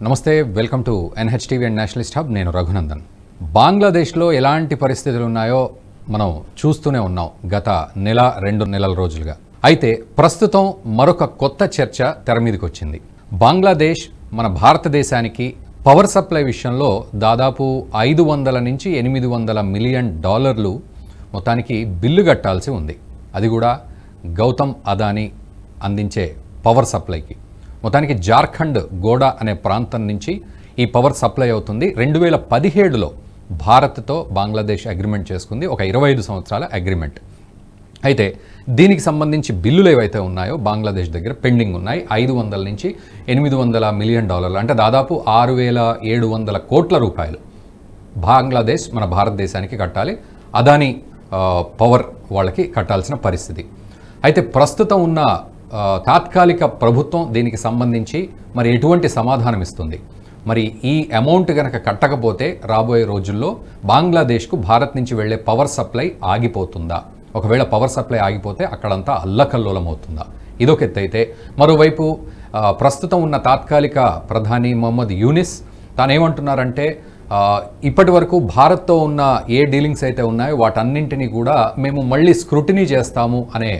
నమస్తే, welcome to NHTV and Nationalist hub. నేను రఘునందన్. బంగ్లాదేశ్లో ఎలాంటి పరిస్థితులు ఉన్నాయో మనం చూస్తూనే ఉన్నాం గత నెల 2 నెలల రోజులుగా. అయితే ప్రస్తుతం మరొక కొత్త చర్చ తెర మీదకి వచ్చింది. బంగ్లాదేశ్ మన భారతదేశానికి పవర్ సప్లై విషయంలో దాదాపు 500 నుంచి 800 మిలియన్ డాలర్లు మొత్తానికి బిల్లు కట్టాల్సి ఉంది. అది కూడా గౌతమ్ అదానీ అందించే పవర్ సప్లైకి. మొత్తానికి జార్ఖండ్ గోడా అనే ప్రాంతం నుంచి ఈ పవర్ సప్లై అవుతుంది. 2017లో భారత్తో బంగ్లాదేశ్ అగ్రిమెంట్ చేసుకుంది, ఒక 25 సంవత్సరాల అగ్రిమెంట్. అయితే దీనికి సంబంధించి బిల్లులు ఏవైతే ఉన్నాయో బంగ్లాదేశ్ దగ్గర పెండింగ్ ఉన్నాయి. 500 నుంచి 800 మిలియన్ డాలర్లు, అంటే దాదాపు 6,700 కోట్ల రూపాయలు బంగ్లాదేశ్ మన భారతదేశానికి కట్టాలి. అదానీ పవర్ వాళ్ళకి కట్టాల్సిన పరిస్థితి. అయితే ప్రస్తుతం ఉన్న తాత్కాలిక ప్రభుత్వం దీనికి సంబంధించి మరి ఎటువంటి సమాధానం ఇస్తుంది? మరి ఈ అమౌంట్ కనుక కట్టకపోతే రాబోయే రోజుల్లో బంగ్లాదేశ్కు భారత్ నుంచి వెళ్లే పవర్ సప్లై ఆగిపోతుందా? ఒకవేళ పవర్ సప్లై ఆగిపోతే అక్కడంతా అల్లకల్లోలం అవుతుందా? ఇదొక ఎత్తు అయితే, మరోవైపు ప్రస్తుతం ఉన్న తాత్కాలిక ప్రధాని మొహమ్మద్ యూనిస్ తానేమంటున్నారంటే ఇప్పటి వరకు భారత్తో ఉన్న ఏ డీలింగ్స్ అయితే ఉన్నాయో వాటన్నింటినీ కూడా మేము మళ్ళీ స్క్రూటినీ చేస్తాము అనే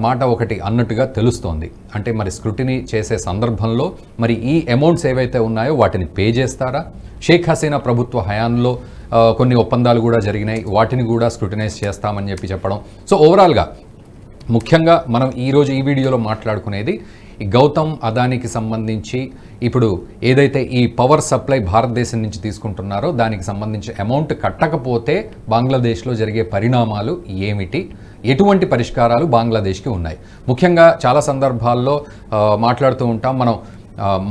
మాట ఒకటి అన్నట్టుగా తెలుస్తోంది. అంటే మరి స్క్రూటినీ చేసే సందర్భంలో మరి ఈ అమౌంట్స్ ఏవైతే ఉన్నాయో వాటిని పే చేస్తారా? షేక్ హసీనా ప్రభుత్వ హయాంలో కొన్ని ఒప్పందాలు కూడా జరిగినాయి, వాటిని కూడా స్క్రూటినైజ్ చేస్తామని చెప్పడం. సో ఓవరాల్గా ముఖ్యంగా మనం ఈరోజు ఈ వీడియోలో మాట్లాడుకునేది ఈ గౌతమ్ అదానీకి సంబంధించి ఇప్పుడు ఏదైతే ఈ పవర్ సప్లై భారతదేశం నుంచి తీసుకుంటున్నారో దానికి సంబంధించి అమౌంట్ కట్టకపోతే బంగ్లాదేశ్లో జరిగే పరిణామాలు ఏమిటి, ఎటువంటి పరిష్కారాలు బంగ్లాదేశ్కి ఉన్నాయి? ముఖ్యంగా చాలా సందర్భాల్లో మాట్లాడుతూ ఉంటాం మనం.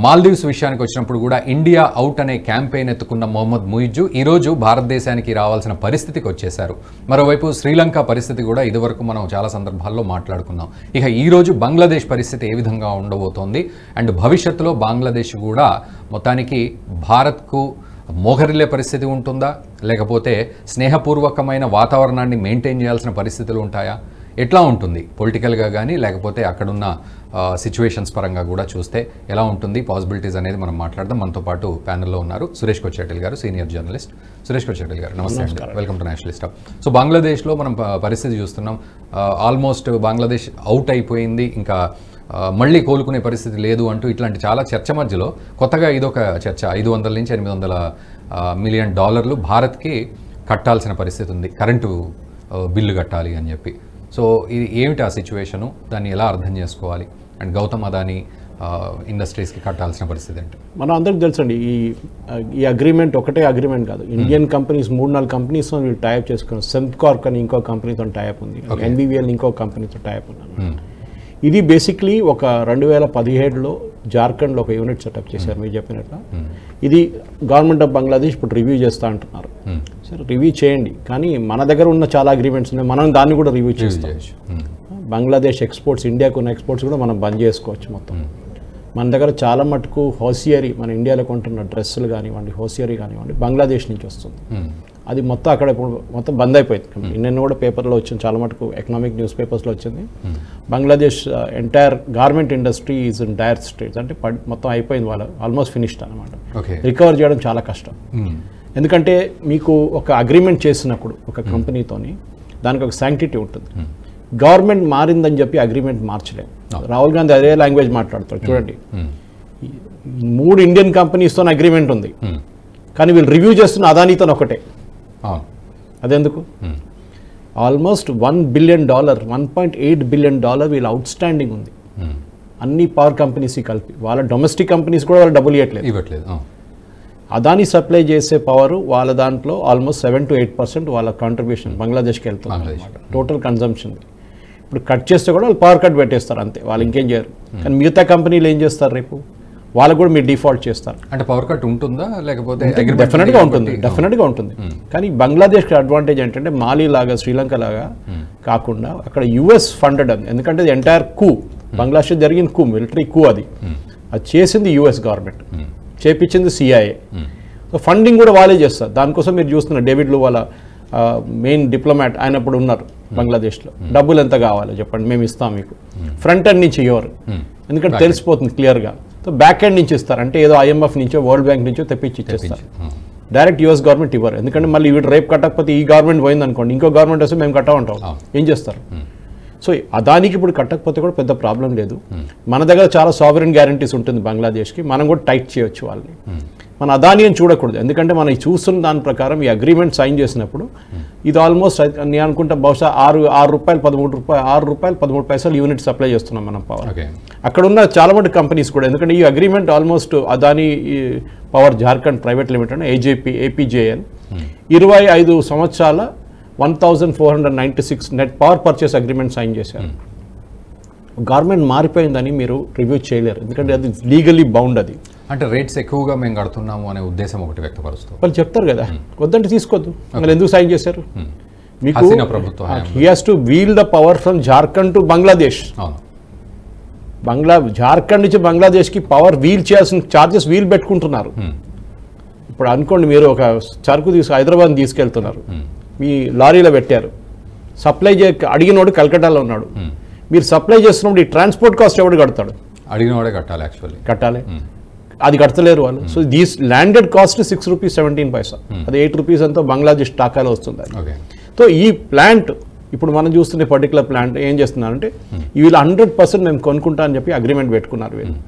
మాల్దీవ్స్ విషయానికి వచ్చినప్పుడు కూడా ఇండియా అవుట్ అనే క్యాంపెయిన్ ఎత్తుకున్న మొహమ్మద్ ముయిజ్జు ఈరోజు భారతదేశానికి రావాల్సిన పరిస్థితికి వచ్చేశారు. మరోవైపు శ్రీలంక పరిస్థితి కూడా ఇదివరకు మనం చాలా సందర్భాల్లో మాట్లాడుకున్నాం. ఇక ఈరోజు బంగ్లాదేశ్ పరిస్థితి ఏ విధంగా ఉండబోతోంది, అండ్ భవిష్యత్తులో బంగ్లాదేశ్ కూడా మొత్తానికి భారత్కు మోహరిల్లే పరిస్థితి ఉంటుందా, లేకపోతే స్నేహపూర్వకమైన వాతావరణాన్ని మెయింటైన్ చేయాల్సిన పరిస్థితులు ఉంటాయా? ఎట్లా ఉంటుంది పొలిటికల్గా కానీ లేకపోతే అక్కడున్న సిచ్యువేషన్స్ పరంగా కూడా చూస్తే ఎలా ఉంటుంది పాసిబిలిటీస్ అనేది మనం మాట్లాడదాం. మనతో పాటు ప్యానెల్లో ఉన్నారు సురేష్ కొచ్చేటిల్ గారు, సీనియర్ జర్నలిస్ట్. సురేష్ కొచ్చేటిల్ గారు నమస్తే అండి, welcome to Nationalist hub. So బంగ్లాదేశ్లో మనం పరిస్థితి చూస్తున్నాం. ఆల్మోస్ట్ బంగ్లాదేశ్ అవుట్ అయిపోయింది, ఇంకా మళ్ళీ కోలుకునే పరిస్థితి లేదు అంటూ ఇట్లాంటి చాలా చర్చ మధ్యలో కొత్తగా ఇదొక చర్చ. 500 నుంచి 800 మిలియన్ డాలర్లు భారత్కి కట్టాల్సిన పరిస్థితి ఉంది, కరెంటు బిల్లు కట్టాలి అని చెప్పి. సో ఇది ఏమిటి ఆ సిచ్యువేషను, దాన్ని ఎలా అర్థం చేసుకోవాలి? అండ్ గౌతమ్ అదానీ ఇండస్ట్రీస్కి కట్టాల్సిన పరిస్థితి ఏంటి? మనం అందరికి తెలుసండి, ఈ అగ్రిమెంట్ ఒకటే అగ్రిమెంట్ కాదు. ఇండియన్ కంపెనీస్ 3-4 కంపెనీస్తో వీళ్ళు టైప్ చేసుకున్నారు. సెంప్కార్క్ అని ఇంకో కంపెనీతో టైప్ ఉంది, NBVL ఇంకో కంపెనీతో టైప్ ఉన్నారు. ఇది బేసిక్లీ ఒక 2017లో జార్ఖండ్లో ఒక యూనిట్ సెటప్ చేశారు మీరు చెప్పినట్లు. ఇది గవర్నమెంట్ ఆఫ్ బంగ్లాదేశ్ ఇప్పుడు రివ్యూ చేస్తూ అంటున్నారు. సరే రివ్యూ చేయండి, కానీ మన దగ్గర ఉన్న చాలా అగ్రిమెంట్స్ ఉన్నాయి, మనం దాన్ని కూడా రివ్యూ చేస్తాం. బంగ్లాదేశ్ ఎక్స్పోర్ట్స్, ఇండియాకు ఉన్న ఎక్స్పోర్ట్స్ కూడా మనం బంద్ చేసుకోవచ్చు మొత్తం. మన దగ్గర చాలా మటుకు హోసియరీ, మన ఇండియాలో కొంటున్న డ్రెస్సులు కానివ్వండి, హోసియరీ కానివ్వండి, బంగ్లాదేశ్ నుంచి వస్తుంది. అది మొత్తం అక్కడ ఇప్పుడు మొత్తం బంద్ అయిపోయింది. నిన్న కూడా పేపర్లో వచ్చింది, చాలా మటుకు ఎకనామిక్ న్యూస్ పేపర్స్లో వచ్చింది. Bangladesh entire garment industry is in dire states, అంటే మొత్తం అయిపోయింది, వాళ్ళు ఆల్మోస్ట్ ఫినిష్డ్ అనమాట. రికవర్ చేయడం చాలా కష్టం. ఎందుకంటే మీకు ఒక అగ్రిమెంట్ చేసినప్పుడు ఒక కంపెనీతోని దానికి ఒక శాంక్టిటీ ఉంటుంది. గవర్నమెంట్ మారిందని చెప్పి అగ్రిమెంట్ మార్చలేము. రాహుల్ గాంధీ అదే లాంగ్వేజ్ మాట్లాడతారు. చూడండి, 3 ఇండియన్ కంపెనీస్తో అగ్రిమెంట్ ఉంది, కానీ వీళ్ళు రివ్యూ చేస్తున్న అదానీతో ఒకటే. అదెందుకు? ఆల్మోస్ట్ $1 బిలియన్, $1.8 బిలియన్ వీళ్ళు అవుట్ స్టాండింగ్ ఉంది అన్ని పవర్ కంపెనీస్ కలిపి. వాళ్ళ డొమెస్టిక్ కంపెనీస్ కూడా వాళ్ళు డబ్బులు ఇవ్వట్లేదు. అదానీ సప్లై చేసే పవర్ వాళ్ళ దాంట్లో ఆల్మోస్ట్ 7 to 8% వాళ్ళ కాంట్రిబ్యూషన్ బంగ్లాదేశ్కి వెళ్తుంది అన్నమాట, టోటల్ కన్జంప్షన్. ఇప్పుడు కట్ చేస్తే కూడా వాళ్ళు పవర్ కట్ పెట్టేస్తారు అంతే, వాళ్ళు ఇంకేం చేయరు. కానీ మిగతా కంపెనీలు ఏం చేస్తారు, రేపు వాళ్ళకు కూడా మీరు డిఫాల్ట్ చేస్తారు. అంటే పవర్ కట్ ఉంటుందా లేకపోతే? డెఫినెట్గా ఉంటుంది. కానీ బంగ్లాదేశ్కి అడ్వాంటేజ్ ఏంటంటే మాలి లాగా, శ్రీలంక లాగా కాకుండా అక్కడ US ఫండెడ్ అని. ఎందుకంటే అది ఎంటైర్ కూ, బంగ్లాదేశ్ జరిగిన కూ, మిలిటరీ కూ. అది చేసింది US గవర్నమెంట్, చేపించింది CIA. సో ఫండింగ్ కూడా వాళ్ళే చేస్తారు. దానికోసం మీరు చూస్తున్న డేవిడ్ లూ వాళ్ళ మెయిన్ డిప్లొమాట్ ఆయనప్పుడు ఉన్నారు బంగ్లాదేశ్లో. డబ్బులు ఎంత కావాలో చెప్పండి, మేము ఇస్తాం మీకు. ఫ్రంట్ ఎండ్ నుంచి ఎవరు, ఎందుకంటే తెలిసిపోతుంది క్లియర్గా. సో బ్యాక్ ఎండ్ నుంచి ఇస్తారు, అంటే ఏదో IMF నుంచో వరల్డ్ బ్యాంక్ నుంచో తెప్పించి ఇచ్చేస్తారు. డైరెక్ట్ US గవర్నమెంట్ ఇవ్వరు, ఎందుకంటే మళ్ళీ వీడు రేపు కట్టకపోతే ఈ గవర్నమెంట్ పోయింది అనుకోండి, ఇంకో గవర్నమెంట్ వస్తే మేము కట్టమంటాం, ఏం చేస్తారు? సో అదానికి ఇప్పుడు కట్టకపోతే కూడా పెద్ద ప్రాబ్లం లేదు. మన దగ్గర చాలా సావరెన్ గ్యారంటీస్ ఉంటుంది బంగ్లాదేశ్కి, మనం కూడా టైట్ చేయొచ్చు వాళ్ళని. మన అదాని అని చూడకూడదు, ఎందుకంటే మనం చూస్తున్న దాని ప్రకారం ఈ అగ్రిమెంట్ సైన్ చేసినప్పుడు ఇది ఆల్మోస్ట్ నేను అనుకుంటా బహుశా 6 రూపాయలు 13 పైసలు యూనిట్ సప్లై చేస్తున్నాం మనం పవర్. అక్కడ ఉన్న చాలా మంది కంపెనీస్ కూడా, ఎందుకంటే ఈ agreement almost Adani power Jharkhand private limited APJL 25 సంవత్సరాల 1496 net power purchase agreement sign చేశారు. గవర్నమెంట్ మారిపోయిందని మీరు రివ్యూ చేయలేరు, ఎందుకంటే అది లీగల్లీ బౌండ్. అది అంటే రేట్స్ ఎక్కువగా మేము కడుతున్నాము అనే ఉద్దేశం ఒకటి వ్యక్తపరుస్తూ వాళ్ళు చెప్తారు కదా, వద్దంటే తీసుకోవద్దు, మరి ఎందుకు సైన్ చేశారు? మీకు he has to wheel the power from Jharkhand to Bangladesh. Jharkhand నుంచి బంగ్లాదేశ్కి పవర్ వీల్ చేయాల్సిన ఛార్జెస్ వీల్ పెట్టుకుంటున్నారు. ఇప్పుడు అనుకోండి, మీరు ఒక సరుకు హైదరాబాద్ తీసుకెళ్తున్నారు, మీ లారీలో పెట్టారు, సప్లై అడిగినోడు కలకట్టాలో ఉన్నాడు, మీరు సప్లై చేస్తున్నప్పుడు ఈ ట్రాన్స్పోర్ట్ కాస్ట్ ఎవడు కడతాడు? అడిగినోడే కట్టాలి, యాక్చువల్లీ కట్టాలి, అది కట్టలేరు వాళ్ళు. సో దీస్ ల్యాండెడ్ కాస్ట్ ₹6.17, అది ₹8 ఎంతో బంగ్లాదేశ్ టాకాలో వస్తుంది. సో ఈ ప్లాంట్ ఇప్పుడు మనం చూస్తున్న పర్టికులర్ ప్లాంట్ ఏం చేస్తున్నారంటే వీళ్ళు 100% మేము కొనుక్కుంటా అని చెప్పి అగ్రిమెంట్ పెట్టుకున్నారు వీళ్ళు.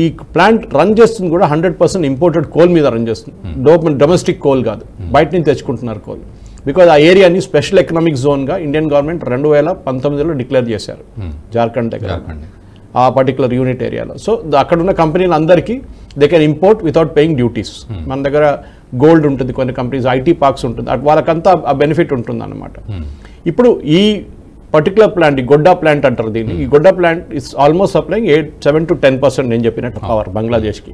ఈ ప్లాంట్ రన్ చేస్తుంది కూడా 100% ఇంపోర్టెడ్ కోల్ మీద రన్ చేస్తుంది, డొమెస్టిక్ కోల్ కాదు, బయట నుంచి తెచ్చుకుంటున్నారు కోల్. బికాజ్ ఆ ఏరియాని స్పెషల్ ఎకనామిక్ జోన్గా ఇండియన్ గవర్నమెంట్ 2019లో డిక్లేర్ చేశారు జార్ఖండ్ దగ్గర, ఆ పర్టికులర్ యూనిట్ ఏరియాలో. సో అక్కడ ఉన్న కంపెనీలు అందరికీ they can import without paying duties. మన దగ్గర గోల్డ్ ఉంటుంది, కొన్ని కంపెనీస్ IT పార్క్స్ ఉంటుంది, వాళ్ళకంతా ఆ బెనిఫిట్ ఉంటుంది అన్నమాట. ఇప్పుడు ఈ పర్టికులర్ ప్లాంట్, ఈ గొడ్డా ప్లాంట్ అంటారు దీన్ని, ఈ Godda plant is almost supplying 7 to 10% నేను చెప్పినట్టు పవర్ బంగ్లాదేశ్కి.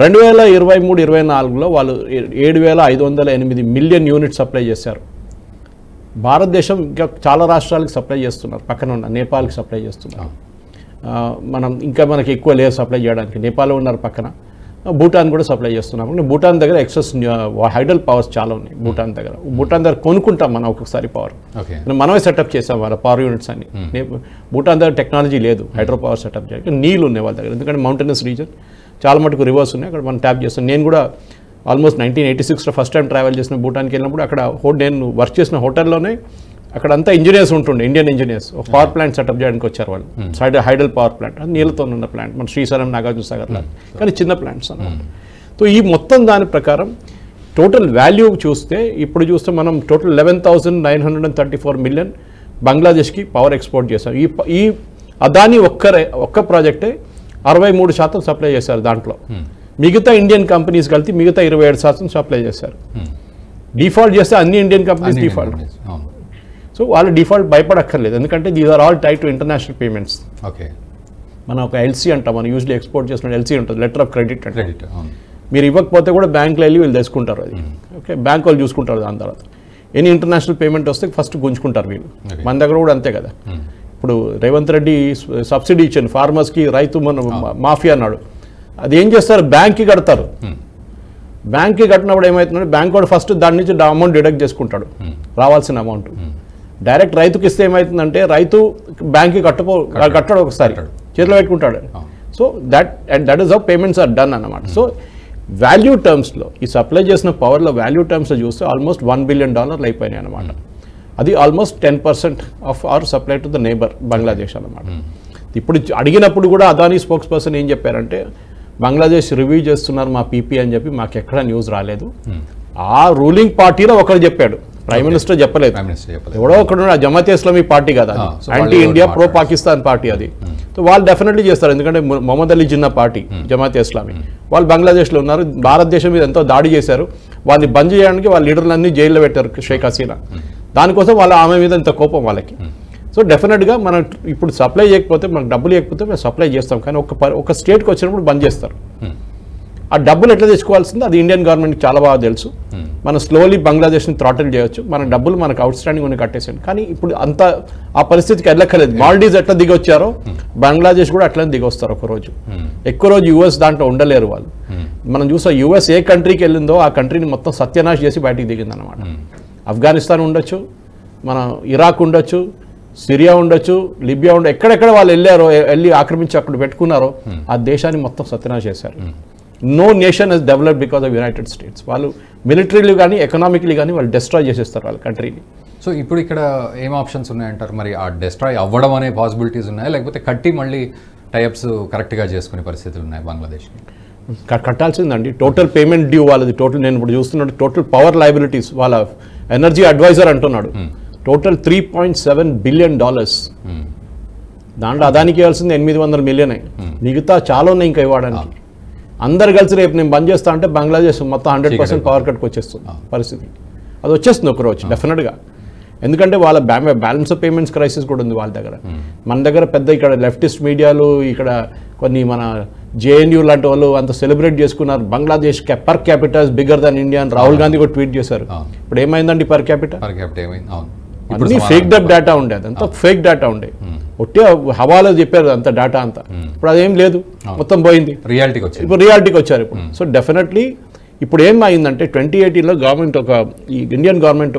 2023-24లో వాళ్ళు 7,508 మిలియన్ యూనిట్ సప్లై చేశారు. భారతదేశం ఇంకా చాలా రాష్ట్రాలకు సప్లై చేస్తున్నారు, పక్కన ఉన్న నేపాల్కి సప్లై చేస్తున్నారు. మనకి ఎక్కువ లేదు సప్లై చేయడానికి, నేపాల్ ఉన్నారు పక్కన, భూటాన్ కూడా సప్లై చేస్తున్నాము. భూటాన్ దగ్గర ఎక్సెస్ హైడల్ పవర్స్ చాలా ఉన్నాయి. భూటాన్ దగ్గర కొనుక్కుంటాం మనం ఒక్కొక్కసారి పవర్, మనమే సెటప్ చేసాం వాళ్ళ పవర్ యూనిట్స్ అన్ని. భూటాన్ దగ్గర టెక్నాలజీ లేదు హైడ్రో పవర్ సెటప్ చేయడానికి, నీళ్ళు ఉన్నాయి వాళ్ళ దగ్గర, ఎందుకంటే మౌంటైనస్ రీజన్, చాలా మటుకు రివర్స్ ఉన్నాయి, అక్కడ మనం ట్యాప్ చేస్తాం. నేను కూడా ఆల్మోస్ట్ 1986లో ఫస్ట్ టైం ట్రావెల్ చేసిన భూటాన్కి వెళ్ళినప్పుడు అక్కడ నేను వర్క్ చేసిన హోటల్లోనే అక్కడ అంతా ఇంజనీర్స్ ఉంటుండే, ఇండియన్ ఇంజనీర్స్, ఒక పవర్ ప్లాంట్ సెటప్ చేయడానికి వచ్చారు వాళ్ళు. హైడల్ పవర్ ప్లాంట్, నీళ్ళతో ఉన్న ప్లాంట్, మన శ్రీశైలం నాగార్జున సాగర్ లాగా, కానీ చిన్న ప్లాంట్స్ అన్నమాట. సో ఈ మొత్తం దాని ప్రకారం టోటల్ వాల్యూ చూస్తే, ఇప్పుడు చూస్తే మనం టోటల్ 11,934 మిలియన్ బంగ్లాదేశ్కి పవర్ ఎక్స్పోర్ట్ చేశాం. ఈ అదాని ఒక్క ప్రాజెక్టే 63% సప్లై చేశారు. దాంట్లో మిగతా ఇండియన్ కంపెనీస్ కలిపి మిగతా 27% సప్లై చేశారు. డిఫాల్ట్ చేస్తే అన్ని ఇండియన్ కంపెనీస్ డిఫాల్ట్. సో వాళ్ళు డిఫాల్ట్ భయపడక్కర్లేదు, ఎందుకంటే these are all tied to international payments. మనం ఒక LC అంటాం, మనం యూజువల్లీ ఎక్స్పోర్ట్ చేసిన LC ఉంటుంది, లెటర్ ఆఫ్ క్రెడిట్ అంటే. మీరు ఇవ్వకపోతే కూడా బ్యాంకులో వెళ్ళి వీళ్ళు తెచ్చుకుంటారు అది. బ్యాంక్ వాళ్ళు చూసుకుంటారు. దాని తర్వాత ఎనీ ఇంటర్నేషనల్ పేమెంట్ వస్తే ఫస్ట్ గుంజుకుంటారు వీళ్ళు. మన దగ్గర కూడా అంతే కదా. ఇప్పుడు రేవంత్ రెడ్డి సబ్సిడీ ఇచ్చాను ఫార్మర్స్కి, రైతు మాఫియా అన్నాడు, అది ఏం చేస్తారు? బ్యాంక్కి కడతారు. బ్యాంక్కి కట్టినప్పుడు ఏమవుతుందంటే బ్యాంక్ వాడు ఫస్ట్ దాని నుంచి అమౌంట్ డిడక్ట్ చేసుకుంటాడు, రావాల్సిన అమౌంట్. డైరెక్ట్ రైతుకి ఇస్తే ఏమవుతుందంటే రైతు బ్యాంక్కి కట్టడు, ఒకసారి చేతిలో పెట్టుకుంటాడు. So that is how payments are done అన్నమాట. సో వాల్యూ టర్మ్స్లో ఈ సప్లై చేసిన పవర్లో వాల్యూ టర్మ్స్లో చూస్తే ఆల్మోస్ట్ $1 బిలియన్ అయిపోయినాయి అనమాట. అది almost 10% of our supply to the neighbour Bangladesh అన్నమాట. ఇప్పుడు అడిగినప్పుడు కూడా అదానీ స్పోక్స్ పర్సన్ ఏం చెప్పారంటే, బంగ్లాదేశ్ రివ్యూ చేస్తున్నారు మా PP అని చెప్పి మాకు ఎక్కడ న్యూస్ రాలేదు. ఆ రూలింగ్ పార్టీలో ఒకరు చెప్పాడు, ప్రైమ్ మినిస్టర్ చెప్పలేదు. ఎవడో ఒకడు జమాత్ ఇస్లామీ పార్టీ కదా, anti India pro Pakistan party అది. సో వాళ్ళు డెఫినెట్లీ చేస్తారు, ఎందుకంటే మొహమ్మద్ అలీ జిన్నా పార్టీ జమాత్ ఇస్లామీ, వాళ్ళు బంగ్లాదేశ్లో ఉన్నారు, భారతదేశం మీద ఎంతో దాడి చేశారు, వాళ్ళని బంద్ చేయడానికి వాళ్ళ లీడర్లన్నీ జైల్లో పెట్టారు, షేక్ హసీనా. దానికోసం ఆమె మీద ఎంత కోపం వాళ్ళకి. సో డెఫినెట్గా మనం ఇప్పుడు సప్లై చేయకపోతే, మనకు డబ్బులు ఇవ్వకపోతే మేము సప్లై చేస్తాం, కానీ ఒక స్టేట్కి వచ్చినప్పుడు బంద్ చేస్తారు. ఆ డబ్బులు ఎట్లా తెచ్చుకోవాల్సిందో అది ఇండియన్ గవర్నమెంట్కి చాలా బాగా తెలుసు. మనం స్లోలీ బంగ్లాదేశ్ని థ్రాటిల్ చేయొచ్చు, మన డబ్బులు మనకు అవుట్ స్టాండింగ్ ఉన్న కట్టేసాడు. కానీ ఇప్పుడు అంత ఆ పరిస్థితికి వెళ్ళక్కర్లేదు. మాల్డీవ్స్ ఎట్లా దిగొచ్చారో బంగ్లాదేశ్ కూడా అట్లనే దిగొస్తారు. ఒకరోజు ఎక్కువ రోజు US దాంట్లో ఉండలేరు వాళ్ళు. మనం చూసా US ఏ కంట్రీకి వెళ్ళిందో ఆ కంట్రీని మొత్తం సత్యనాశ్ చేసి బయటికి దిగిందనమాట. ఆఫ్ఘనిస్తాన్ ఉండొచ్చు, మన ఇరాక్ ఉండొచ్చు, సిరియా ఉండొచ్చు, లిబియా ఉండొచ్చు, ఎక్కడెక్కడ వాళ్ళు వెళ్ళి ఆక్రమించి అక్కడ పెట్టుకున్నారో ఆ దేశాన్ని మొత్తం సత్యనాశ చేశారు. No nation has developed because of United States. వాళ్ళు మిలిటరీలు కానీ ఎకనామికలీ కానీ వాళ్ళు డిస్ట్రాయ్ చేసేస్తారు వాళ్ళ కంట్రీని. సో ఇప్పుడు ఇక్కడ ఏం ఆప్షన్స్ ఉన్నాయంటారు మరి? ఆ డిస్ట్రాయ్ అవ్వడం అనే పాసిబిలిటీస్ ఉన్నాయా, లేకపోతే కట్టి మళ్ళీ టైప్స్ కరెక్ట్గా చేసుకునే పరిస్థితులు ఉన్నాయి బంగ్లాదేశ్కి? కట్టాల్సిందండి. టోటల్ పేమెంట్ డ్యూ వాళ్ళది. టోటల్ నేను ఇప్పుడు చూస్తున్నాడు టోటల్ పవర్ లయబిలిటీస్ వాళ్ళ ఎనర్జీ అడ్వైజర్ అంటున్నాడు టోటల్ $3.7 బిలియన్. దాంట్లో అదానికి ఇవ్వాల్సింది 800 మిలియనే. మిగతా చాలా ఉన్నాయి ఇంకా ఇవ్వడానికి. అందరు కలిసి రేపు నేను బంద్ చేస్తా అంటే బంగ్లాదేశ్ మొత్తం 100% పవర్ కట్కి వచ్చేస్తుంది పరిస్థితి. అది వచ్చేస్తుంది ఒకరోజు డెఫినెట్గా. ఎందుకంటే వాళ్ళ బ్యాలెన్స్ ఆఫ్ పేమెంట్స్ క్రైసిస్ కూడా ఉంది వాళ్ళ దగ్గర. మన దగ్గర పెద్ద ఇక్కడ లెఫ్టిస్ట్ మీడియాలు ఇక్కడ కొన్ని మన జేఎన్యూ లాంటి వాళ్ళు అంత సెలబ్రేట్ చేసుకున్నారు. Bangladesh per capital is bigger than India అని రాహుల్ గాంధీ కూడా ట్వీట్ చేశారు. ఇప్పుడు ఏమైందండి పర్ క్యాపిటల్? అన్ని ఫేక్ డేటా ఉండే, అదంతా ఫేక్ డేటా ఉండే, ఒట్టే హవాలో చెప్పారు అంత డేటా అంతా. ఇప్పుడు అదేం లేదు, మొత్తం పోయింది, ఇప్పుడు రియాలిటీకి వచ్చారు ఇప్పుడు. సో డెఫినెట్లీ ఇప్పుడు ఏం అయిందంటే 2018లో గవర్నమెంట్ ఈ ఇండియన్ గవర్నమెంట్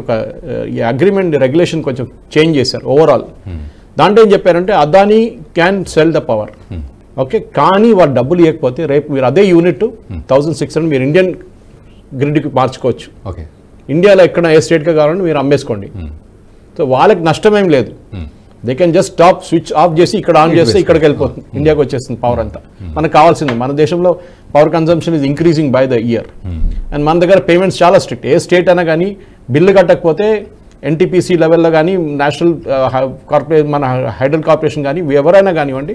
ఈ అగ్రిమెంట్ రెగ్యులేషన్ కొంచెం చేంజ్ చేశారు ఓవరాల్. దాంట్లో ఏం చెప్పారంటే Adani can cell the power, okay, కానీ వాళ్ళు డబ్బులు ఇవ్వకపోతే రేపు మీరు అదే యూనిట్ 1600 మీరు ఇండియన్ గ్రిడ్కి మార్చుకోవచ్చు. ఇండియాలో ఎక్కడ ఏ స్టేట్గా కావాలంటే మీరు అమ్మేసుకోండి. సో వాళ్ళకి నష్టమేం లేదు. They can just stop, switch off చేసి ఇక్కడ ఆన్ చేస్తే ఇక్కడికి వెళ్ళిపోతుంది, ఇండియాకి వచ్చేస్తుంది పవర్ అంతా. మనకు కావాల్సింది, మన దేశంలో power consumption is increasing by the year. And మన దగ్గర పేమెంట్స్ చాలా స్ట్రిక్ట్. ఏ స్టేట్ అయినా కానీ బిల్లు కట్టకపోతే ఎన్టీపీసీ లెవెల్లో కానీ నేషనల్ కార్పొరేషన్ మన హైడ్రల్ కార్పొరేషన్ కానీ ఎవరైనా కానివ్వండి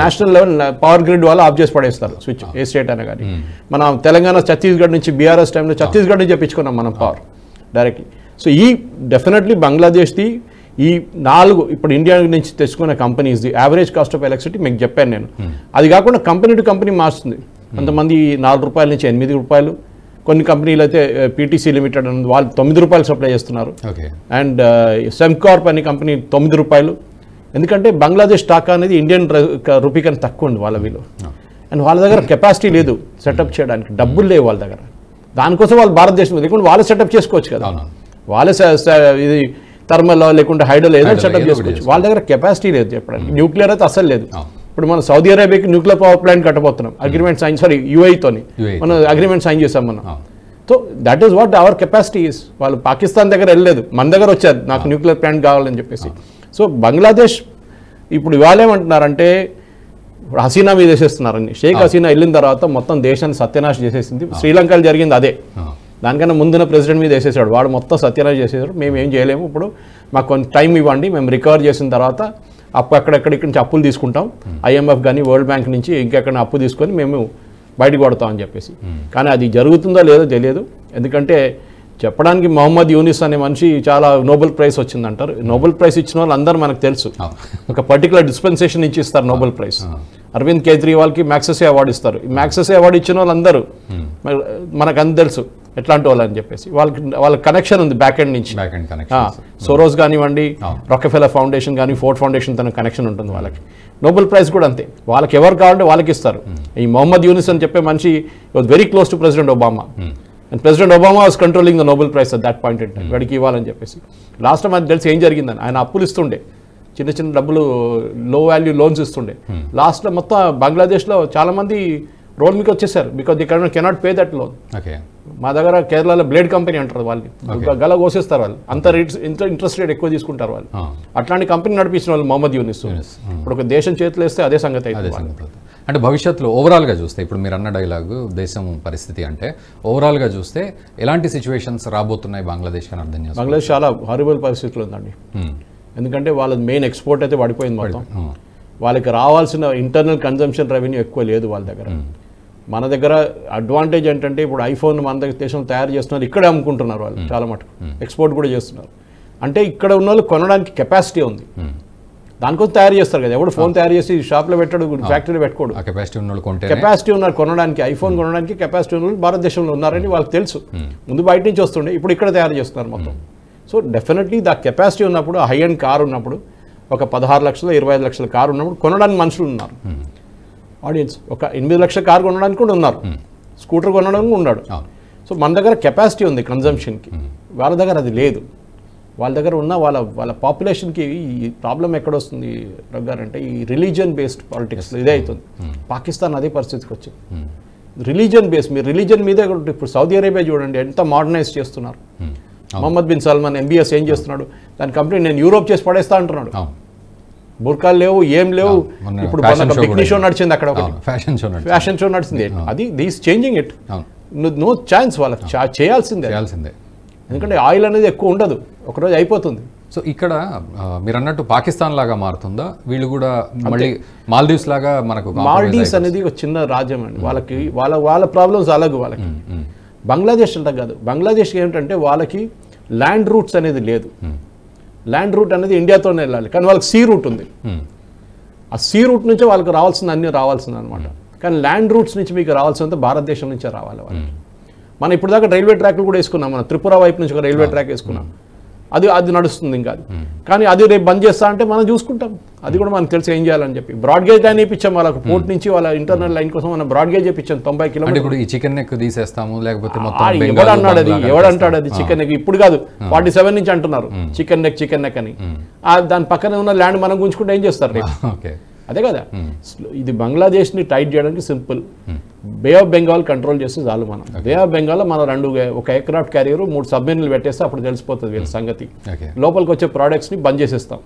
నేషనల్ లెవెల్ పవర్ గ్రిడ్ వాళ్ళు ఆఫ్ చేసి పడేస్తారు స్విచ్. ఏ స్టేట్ అయినా కానీ మన తెలంగాణ ఛత్తీస్గఢ్ నుంచి బీఆర్ఎస్ టైంలో ఛత్తీస్గఢ్ నుంచి చెప్పించుకున్నాం మనం పవర్ డైరెక్ట్లీ. సో ఈ డెఫినెట్లీ బంగ్లాదేశ్ది ఈ 4 ఇప్పుడు ఇండియా నుంచి తెచ్చుకున్న కంపెనీస్ది యావరేజ్ కాస్ట్ ఆఫ్ ఎలక్ట్రిసిటీ మీకు చెప్పాను నేను. అది కాకుండా కంపెనీ టు కంపెనీ మారుస్తుంది. కొంతమంది $4 నుంచి $8. కొన్ని కంపెనీలు అయితే పీటీసీ లిమిటెడ్ అని వాళ్ళు $9 సప్లై చేస్తున్నారు. అండ్ సెమ్కార్ప్ అనే కంపెనీ $9. ఎందుకంటే బంగ్లాదేశ్ టాకా అనేది ఇండియన్ రూపీ కన్నా తక్కువ ఉంది వాళ్ళ విలువ. అండ్ వాళ్ళ దగ్గర కెపాసిటీ లేదు సెటప్ చేయడానికి, డబ్బులు లేవు వాళ్ళ దగ్గర. దానికోసం వాళ్ళు భారతదేశం లేకుండా వాళ్ళే సెటప్ చేసుకోవచ్చు కదా, వాళ్ళే ఇది థర్మల్ లేకుంటే హైడ్రల్ ఏదో సెటప్ చేసుకోవచ్చు. వాళ్ళ దగ్గర కెపాసిటీ లేదు చెప్పడానికి. న్యూక్లియర్ అయితే అసలు లేదు. ఇప్పుడు మనం సౌదీ అరేబియాకి న్యూక్లియర్ పవర్ ప్లాంట్ కట్టబోతున్నాం, అగ్రిమెంట్ సైన్ యూఏఈతోని మనం అగ్రిమెంట్ సైన్ చేసాం మనం. So that is what our capacity is. వాళ్ళు పాకిస్తాన్ దగ్గర వెళ్ళలేదు, మన దగ్గర వచ్చారు నాకు న్యూక్లియర్ ప్లాంట్ కావాలని చెప్పేసి. సో బంగ్లాదేశ్ ఇప్పుడు ఇవాళ ఏమంటున్నారంటే హసీనా మీద వేసేస్తున్నారని. షేక్ హసీనా వెళ్ళిన తర్వాత మొత్తం దేశాన్ని సత్యనాశ చేసేసింది. శ్రీలంకలో జరిగింది అదే. దానికన్నా ముందున్న ప్రెసిడెంట్ మీద వేసేసాడు, వాడు మొత్తం సత్యనాశ చేసేసాడు. మేము ఏం చేయలేము, ఇప్పుడు మాకు కొంచెం టైం ఇవ్వండి, మేము రికవర్ చేసిన తర్వాత అక్కడెక్కడి నుంచి అప్పులు తీసుకుంటాం, ఐఎంఎఫ్ కానీ వరల్డ్ బ్యాంక్ నుంచి ఇంకెక్కడ అప్పు తీసుకొని మేము బయటకు పడతామని చెప్పేసి. కానీ అది జరుగుతుందో లేదో తెలియదు. ఎందుకంటే చెప్పడానికి మొహమ్మద్ యూనిస్ అనే మనిషి చాలా నోబెల్ ప్రైజ్ వచ్చిందంటారు. నోబెల్ ప్రైజ్ ఇచ్చిన వాళ్ళు అందరూ మనకు తెలుసు, ఒక పర్టికులర్ డిస్పెన్సేషన్ నుంచి ఇస్తారు నోబెల్ ప్రైజ్. అరవింద్ కేజ్రీవాల్కి మ్యాక్సెసే అవార్డు ఇస్తారు. ఈ మ్యాక్సెసే అవార్డు ఇచ్చిన వాళ్ళందరూ మనకు అంత తెలుసు ఎట్లాంటి వాళ్ళు అని చెప్పేసి. వాళ్ళ కనెక్షన్ ఉంది బ్యాక్ ఎండ్ నుంచి. సోరోస్ కానివ్వండి, రాకెఫెల్లర్ ఫౌండేషన్ కానీ, ఫోర్డ్ ఫౌండేషన్ తన కనెక్షన్ ఉంటుంది వాళ్ళకి. నోబెల్ ప్రైజ్ కూడా అంతే, వాళ్ళకి ఎవరు కావాలంటే వాళ్ళకి ఇస్తారు. ఈ మొహమ్మద్ యూనిస్ అని చెప్పే మనిషి was very close to president Obama. And president Obama was controlling the Nobel prize at that point in time. వాడికి ఇవ్వాలని చెప్పేసి లాస్ట్ టైం అది తెలిసి ఏం జరిగిందని ఆయన అప్పులు ఇస్తుండే, చిన్న చిన్న డబ్బులు లో వాల్యూ లోన్స్ ఇస్తుండే. లాస్ట్లో మొత్తం బంగ్లాదేశ్లో చాలామంది రోల్ మీకు వచ్చేసారు because they cannot pay that loan. మా దగ్గర కేరళలో బ్లేడ్ కంపెనీ అంటారు, వాళ్ళని గల కోసేస్తారు వాళ్ళు, అంత రేట్స్ ఇంట్రెస్ట్ రేట్ ఎక్కువ తీసుకుంటారు వాళ్ళు. అట్లాంటి కంపెనీ నడిపించిన వాళ్ళు మొహమ్మద్ యూనిస్. ఇప్పుడు ఒక దేశం చేతులు వేస్తే అదే సంగతి అవుతుంది. అంటే భవిష్యత్తులో ఓవరాల్గా చూస్తే ఇప్పుడు మీరు అన్న డైలాగు దేశం పరిస్థితి అంటే ఓవరాల్గా చూస్తే ఎలాంటి సిచ్యువేషన్స్ రాబోతున్నాయి బంగ్లాదేశ్ అని అర్థం చేస్తాం? బంగ్లాదేశ్ చాలా హారిబుల్ పరిస్థితులు ఉందండి. ఎందుకంటే వాళ్ళ మెయిన్ ఎక్స్పోర్ట్ అయితే పడిపోయింది మొత్తం. వాళ్ళకి రావాల్సిన ఇంటర్నల్ కన్జంప్షన్ రెవెన్యూ ఎక్కువ లేదు వాళ్ళ దగ్గర. మన దగ్గర అడ్వాంటేజ్ ఏంటంటే ఇప్పుడు ఐఫోన్ మన దగ్గర దేశంలో తయారు చేస్తున్నారు, ఇక్కడే అమ్ముకుంటున్నారు వాళ్ళు చాలా మటుకు, ఎక్స్పోర్ట్ కూడా చేస్తున్నారు. అంటే ఇక్కడ ఉన్న వాళ్ళు కొనడానికి కెపాసిటీ ఉంది, దానికోసం తయారు చేస్తారు కదా. ఎవడు ఫోన్ తయారు చేసి షాప్లో పెట్టాడు, ఫ్యాక్టరీలో పెట్టుకోడు. కెపాసిటీ ఉన్నారు కొనడానికి, ఐఫోన్ కొనడానికి కెపాసిటీ ఉన్న వాళ్ళు భారతదేశంలో ఉన్నారని వాళ్ళకి తెలుసు. ముందు బయట నుంచి వస్తుండే, ఇప్పుడు ఇక్కడ తయారు చేస్తున్నారు మొత్తం. సో డెఫినెట్లీ దా కెపాసిటీ ఉన్నప్పుడు, హై అండ్ కార్ ఉన్నప్పుడు, ఒక 16 లక్షలు 25 లక్షల కారు ఉన్నప్పుడు కొనడానికి మనుషులు ఉన్నారు. ఆడియన్స్ ఒక 8 లక్షల కారు కొనడానికి కూడా ఉన్నారు, స్కూటర్ కొనడానికి ఉన్నాడు. సో మన దగ్గర కెపాసిటీ ఉంది కన్జంప్షన్కి, వాళ్ళ దగ్గర అది లేదు. వాళ్ళ దగ్గర ఉన్న వాళ్ళ పాపులేషన్కి ఈ ప్రాబ్లం ఎక్కడొస్తుంది రగ్గారు అంటే ఈ రిలీజియన్ బేస్డ్ పాలిటిక్స్ ఇదే అవుతుంది. పాకిస్తాన్ అదే పరిస్థితికి వచ్చింది. రిలీజియన్ బేస్, మీరు రిలీజియన్ మీదే ఇప్పుడు సౌదీ అరేబియా చూడండి ఎంత మోడర్నైజ్ చేస్తున్నారు. మొహమ్మద్ బిన్ సల్మాన్ MBS ఏం చేస్తున్నాడు, దాని కంపెనీ నేను యూరోప్ చేసి పడేస్తా అంటున్నాడు. బుర్కాలు లేవు, ఏం లేవు. ఇప్పుడు పిక్నిక్ షో నడిచింది అక్కడ, ఫ్యాషన్ షో నడిచింది. అది these changing it, no chance వాళ్ళకి చేయాల్సిందే. ఎందుకంటే ఆయిల్ అనేది ఎక్కువ ఉండదు, ఒకరోజు అయిపోతుంది. సో ఇక్కడ మీరు అన్నట్టు పాకిస్తాన్ లాగా మారుతుందా వీళ్ళు కూడా మళ్ళీ మాల్దీవ్స్ లాగా? మనకు మాల్దీవ్స్ అనేది ఒక చిన్న రాజ్యం అండి, వాళ్ళకి వాళ్ళ ప్రాబ్లమ్స్ అలాగే. వాళ్ళకి బంగ్లాదేశ్ అంటే కాదు, బంగ్లాదేశ్ ఏంటంటే వాళ్ళకి ల్యాండ్ రూట్స్ అనేది లేదు. ల్యాండ్ రూట్ అనేది ఇండియాతోనే వెళ్ళాలి, కానీ వాళ్ళకి సీ రూట్ ఉంది. ఆ సీ రూట్ నుంచే వాళ్ళకి రావాల్సింది అన్నీ రావాల్సింది అనమాట. కానీ ల్యాండ్ రూట్స్ నుంచి మీకు రావాల్సిందంతా భారతదేశం నుంచే రావాలి వాళ్ళకి. మనం ఇప్పుడు దాకా రైల్వే ట్రాక్లు కూడా వేసుకున్నాం, మనం త్రిపుర వైపు నుంచి ఒక రైల్వే ట్రాక్ వేసుకున్నాం, అది నడుస్తుంది ఇంకా. కానీ అది రేపు బంద్ చేస్తా అంటే మనం చూసుకుంటాం, అది కూడా మనకు తెలిసి ఏం చేయాలని చెప్పి బ్రాడ్గేజ్ లైన్ వేయించాం వాళ్ళకి. పోర్ట్ నుంచి వాళ్ళ ఇంటర్నల్ లైన్ కోసం మనం బ్రాడ్గేజ్ వేయించాం 90 కిలోమీటర్లు. ఇప్పుడు ఈ చికెన్ నెక్ తీసేస్తాము లేకపోతే ఎవడంటాడు అది చికెన్ నెక్? ఇప్పుడు కాదు, 47 నుంచి అంటున్నారు చికెన్ నెక్ అని. దాని పక్కన ఉన్న ల్యాండ్ మనం గుంజుకుంటే ఏం చేస్తారు రేపు? అదే కదా. ఇది బంగ్లాదేశ్ని టైట్ చేయడానికి simple, bay of Bengal control చేస్తే చాలు. మనం బే ఆఫ్ బెంగాల్లో మనం ఒక ఎయిర్క్రాఫ్ట్ క్యారియర్ 3 సబ్మెరీన్లు పెట్టేస్తే అప్పుడు తెలిసిపోతుంది వీళ్ళ సంగతి. లోపలికి వచ్చే ప్రోడక్ట్స్ని బంద్ చేసేస్తాం,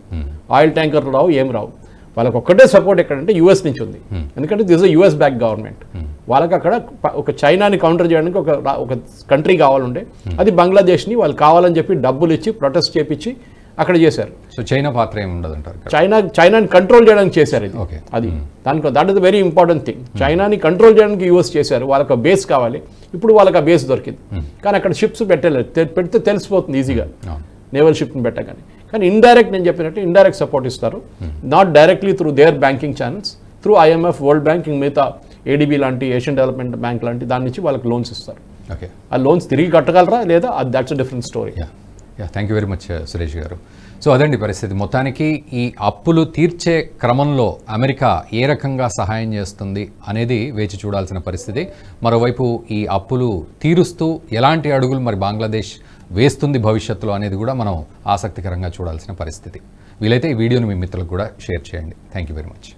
ఆయిల్ ట్యాంకర్లు రావు, ఏం రావు. వాళ్ళకి ఒక్కటే సపోర్ట్ ఎక్కడంటే US నుంచి ఉంది, ఎందుకంటే దిస్ US బ్యాక్ గవర్నమెంట్. వాళ్ళకి అక్కడ ఒక చైనాని కౌంటర్ చేయడానికి ఒక కంట్రీ కావాలంటే అది బంగ్లాదేశ్ని వాళ్ళు కావాలని చెప్పి డబ్బులు ఇచ్చి ప్రొటెస్ట్ చేపించి అక్కడ చేశారు. సో చైనా పాత్ర ఏమి ఉండదు అంటారు? చైనాని కంట్రోల్ చేయడానికి చేశారు ఇది. అది that is very important thing. చైనాని కంట్రోల్ చేయడానికి US చేశారు, వాళ్ళకి బేస్ కావాలి. ఇప్పుడు వాళ్ళకి ఆ బేస్ దొరికింది, కానీ అక్కడ షిప్స్ పెట్టలేదు. పెడితే తెలిసిపోతుంది ఈజీగా నేవల్ షిప్ని పెట్టగానే. కానీ ఇండైరెక్ట్, నేను చెప్పినట్టు ఇండైరెక్ట్ సపోర్ట్ ఇస్తారు, not directly through there banking channels, through IMF, world banking, మిగతా ADB లాంటి ఏషియన్ డెవలప్మెంట్ బ్యాంక్ లాంటి దాని నుంచి వాళ్ళకి లోన్స్ ఇస్తారు. ఆ లోన్స్ తిరిగి కట్టగలరా లేదా, that's a different story. Thank you very much Suresh గారు. సో అదండి పరిస్థితి. మొత్తానికి ఈ అప్పులు తీర్చే క్రమంలో అమెరికా ఏ రకంగా సహాయం చేస్తుంది అనేది వేచి చూడాల్సిన పరిస్థితి. మరోవైపు ఈ అప్పులు తీరుస్తూ ఎలాంటి అడుగులు మరి బంగ్లాదేశ్ వేస్తుంది భవిష్యత్తులో అనేది కూడా మనం ఆసక్తికరంగా చూడాల్సిన పరిస్థితి. వీలైతే ఈ వీడియోని మీ మిత్రులకు కూడా షేర్ చేయండి. Thank you very much.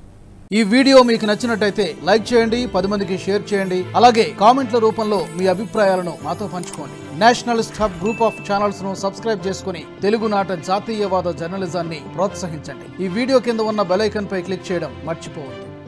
ఈ వీడియో మీకు నచ్చినట్టయితే లైక్ చేయండి, 10 మందికి షేర్ చేయండి. అలాగే కామెంట్ల రూపంలో మీ అభిప్రాయాలను మాతో పంచుకోండి. Nationalist hub group of channels ను సబ్స్క్రైబ్ చేసుకుని తెలుగునాట జాతీయవాద జర్నలిజాన్ని ప్రోత్సహించండి. ఈ వీడియో కింద ఉన్న బెల్ ఐకాన్ పై క్లిక్ చేయడం మర్చిపోవద్దు.